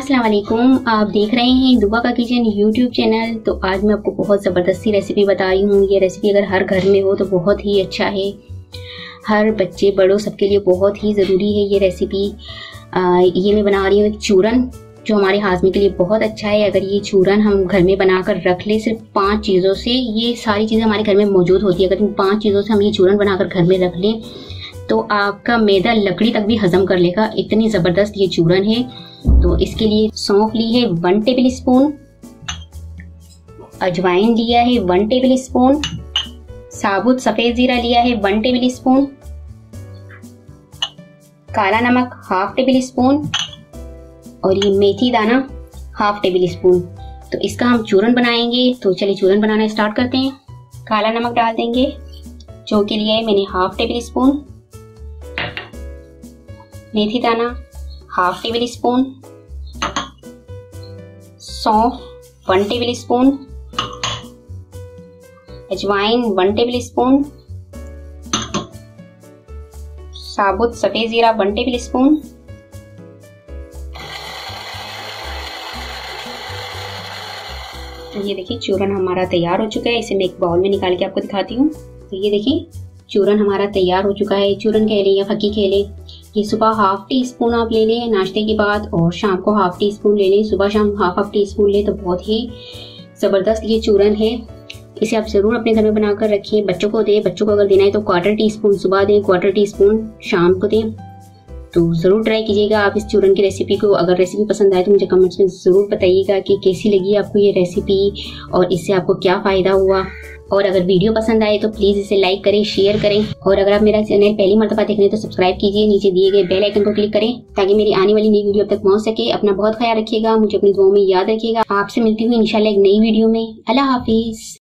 अस्सलाम वालेकुम। आप देख रहे हैं दुआ का किचन यूट्यूब चैनल। तो आज मैं आपको बहुत ज़बरदस्त सी रेसिपी बता रही हूँ। ये रेसिपी अगर हर घर में हो तो बहुत ही अच्छा है, हर बच्चे बड़ों सबके लिए बहुत ही ज़रूरी है ये रेसिपी। ये मैं बना रही हूँ एक चूरन जो हमारे हाजमे के लिए बहुत अच्छा है। अगर ये चूरन हम घर में बनाकर रख ले, सिर्फ 5 चीज़ों से, ये सारी चीज़ें हमारे घर में मौजूद होती है। अगर इन 5 चीज़ों से हम ये चूरन बनाकर घर में रख लें तो आपका मैदा लकड़ी तक भी हजम कर लेगा, इतनी ज़बरदस्त ये चूरन है। तो इसके लिए सौंफ ली है 1 टेबल स्पून, अजवाइन लिया है 1 टेबल स्पून, साबुत सफ़ेद ज़ीरा लिया है 1 टेबल स्पून, काला नमक 1/2 टेबल स्पून और ये मेथी दाना 1/2 टेबल स्पून। तो इसका हम चूरन बनाएंगे। तो चलिए चूरन बनाना स्टार्ट करते हैं। काला नमक डाल देंगे जो के लिए मैंने 1/2 टेबल स्पून, मेथी दाना 1/2 टेबल स्पून, सौंफ 1 टेबल स्पून, अजवाइन 1 टेबल स्पून, साबुत सफेद जीरा 1 टेबल स्पून, तो ये देखिए चूरन हमारा तैयार हो चुका है। इसे मैं एक बाउल में निकाल के आपको दिखाती हूँ। तो ये देखिए चूरन हमारा तैयार हो चुका है। चूरन कह लें या फकी कह लें, ये सुबह 1/2 टी स्पून आप ले लें नाश्ते के बाद और शाम को 1/2 टी स्पून ले लें। सुबह शाम 1/2 टी स्पून लें तो बहुत ही ज़बरदस्त ये चूरन है। इसे आप ज़रूर अपने घर में बनाकर रखिए, बच्चों को दें। बच्चों को अगर देना है तो 1/4 टी स्पून सुबह दें, 1/4 टी स्पून शाम को दें। तो ज़रूर ट्राई कीजिएगा आप इस चूरन की रेसिपी को। अगर रेसिपी पसंद आए तो मुझे कमेंट्स में ज़रूर बताइएगा कि कैसी लगी आपको ये रेसिपी और इससे आपको क्या फ़ायदा हुआ। और अगर वीडियो पसंद आए तो प्लीज़ इसे लाइक करें, शेयर करें और अगर आप मेरा चैनल पहली मर्तबा देख रहे हैं तो सब्सक्राइब कीजिए। नीचे दिए गए बेल आइकन को क्लिक करें ताकि मेरी आने वाली नई वीडियो अब तक पहुंच सके। अपना बहुत ख्याल रखिएगा, मुझे अपनी दुआओं में याद रखिएगा। आपसे मिलती हूँ इंशाल्लाह एक नई वीडियो में। अल्लाह हाफिज़।